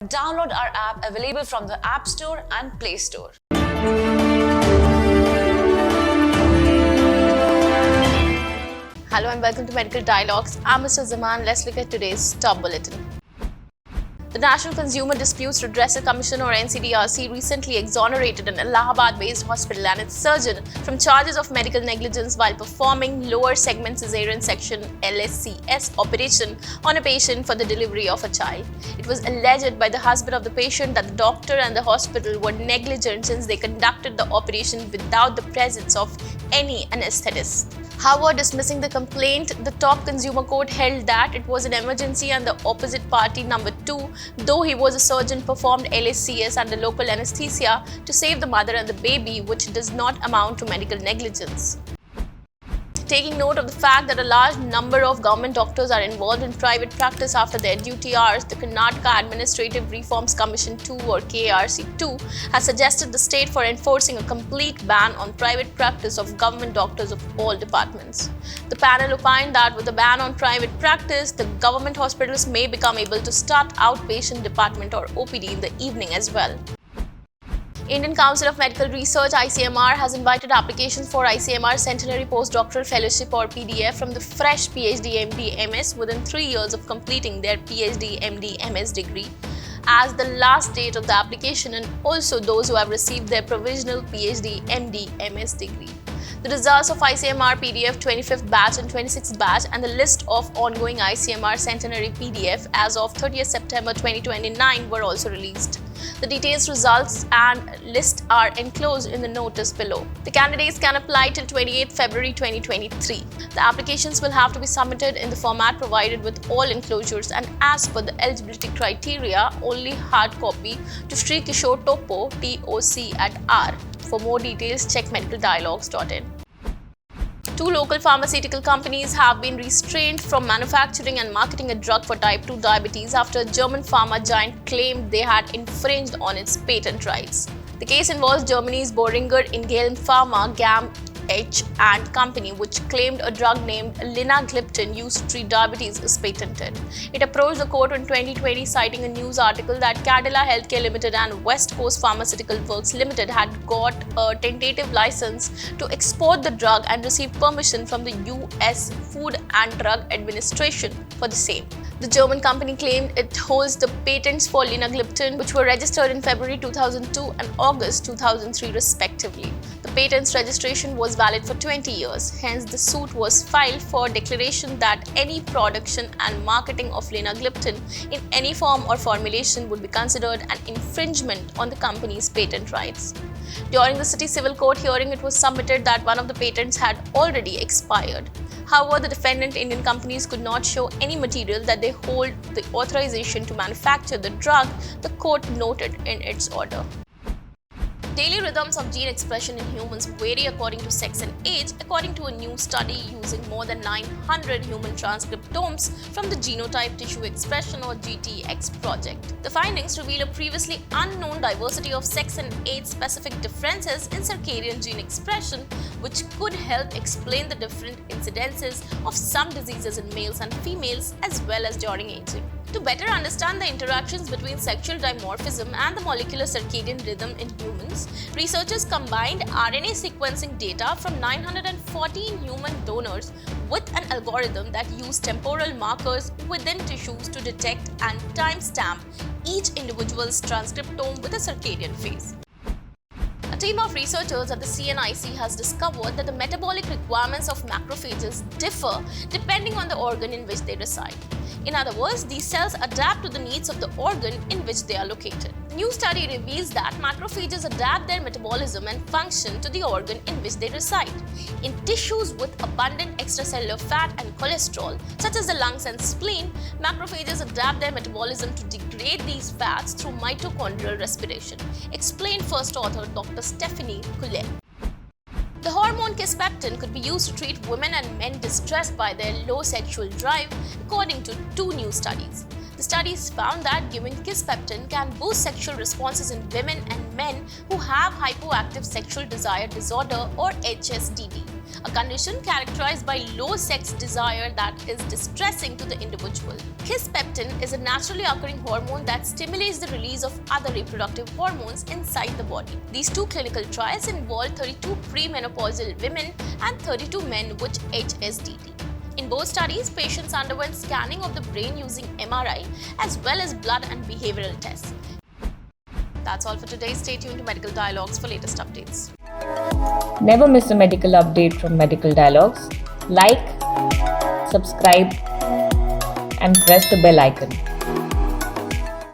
Download our app available from the App Store and Play Store. Hello and welcome to Medical Dialogues. I'm Mr. Zaman. Let's look at today's top bulletin. The National Consumer Disputes Redressal Commission or NCDRC recently exonerated an Allahabad-based hospital and its surgeon from charges of medical negligence while performing lower segment cesarean section LSCS operation on a patient for the delivery of a child. It was alleged by the husband of the patient that the doctor and the hospital were negligent since they conducted the operation without the presence of any anesthetist. However, dismissing the complaint, the top consumer court held that it was an emergency and the opposite party, number 2, though he was a surgeon, performed LSCS under local anesthesia to save the mother and the baby, which does not amount to medical negligence. Taking note of the fact that a large number of government doctors are involved in private practice after their duty hours, the Karnataka Administrative Reforms Commission 2 or KARC2 has suggested the state for enforcing a complete ban on private practice of government doctors of all departments. The panel opined that with a ban on private practice, the government hospitals may become able to start outpatient department or OPD in the evening as well. Indian Council of Medical Research ICMR has invited applications for ICMR Centenary Postdoctoral Fellowship or PDF from the fresh PhD, MD, MS within 3 years of completing their PhD, MD, MS degree as the last date of the application, and also those who have received their provisional PhD, MD, MS degree. The results of ICMR PDF 25th batch and 26th batch and the list of ongoing ICMR Centenary PDF as of 30th September 2029 were also released. The detailed results and list are enclosed in the notice below. The candidates can apply till 28 February 2023. The applications will have to be submitted in the format provided with all enclosures, and as per the eligibility criteria, only hard copy to Sri Kishore Topo, TOC at R. For more details, check medicaldialogues.in. 2 local pharmaceutical companies have been restrained from manufacturing and marketing a drug for type 2 diabetes after a German pharma giant claimed they had infringed on its patent rights. The case involves Germany's Boehringer Ingelheim Pharma GmbH and Company, which claimed a drug named linagliptin used to treat diabetes is patented. It approached the court in 2020 citing a news article that Cadila Healthcare Limited and West Coast Pharmaceutical Works Limited had got a tentative license to export the drug and received permission from the US Food and Drug Administration for the same. The German company claimed it holds the patents for linagliptin, which were registered in February 2002 and August 2003 respectively. The patent's registration was valid for 20 years, hence the suit was filed for declaration that any production and marketing of linagliptin in any form or formulation would be considered an infringement on the company's patent rights. During the city civil court hearing, it was submitted that one of the patents had already expired. However, the defendant Indian companies could not show any material that they hold the authorization to manufacture the drug, the court noted in its order. Daily rhythms of gene expression in humans vary according to sex and age, according to a new study using more than 900 human transcriptomes from the Genotype Tissue Expression or GTX project. The findings reveal a previously unknown diversity of sex and age-specific differences in circadian gene expression, which could help explain the different incidences of some diseases in males and females as well as during aging. To better understand the interactions between sexual dimorphism and the molecular circadian rhythm in humans, researchers combined RNA sequencing data from 914 human donors with an algorithm that used temporal markers within tissues to detect and timestamp each individual's transcriptome with a circadian phase. A team of researchers at the CNIC has discovered that the metabolic requirements of macrophages differ depending on the organ in which they reside. In other words, these cells adapt to the needs of the organ in which they are located. The new study reveals that macrophages adapt their metabolism and function to the organ in which they reside. In tissues with abundant extracellular fat and cholesterol, such as the lungs and spleen, macrophages adapt their metabolism to degrade these fats through mitochondrial respiration, explained first author Dr. Stephanie Coulet. The hormone kisspeptin could be used to treat women and men distressed by their low sexual drive, according to 2 new studies. The The studies found that giving kisspeptin can boost sexual responses in women and men who have hypoactive sexual desire disorder or HSDD, a condition characterized by low sex desire that is distressing to the individual. Kisspeptin is a naturally occurring hormone that stimulates the release of other reproductive hormones inside the body. These two clinical trials involved 32 premenopausal women and 32 men with HSDD. In both studies, patients underwent scanning of the brain using MRI as well as blood and behavioral tests. That's all for today. Stay tuned to Medical Dialogues for latest updates. Never miss a medical update from Medical Dialogues. Like, subscribe, and press the bell icon.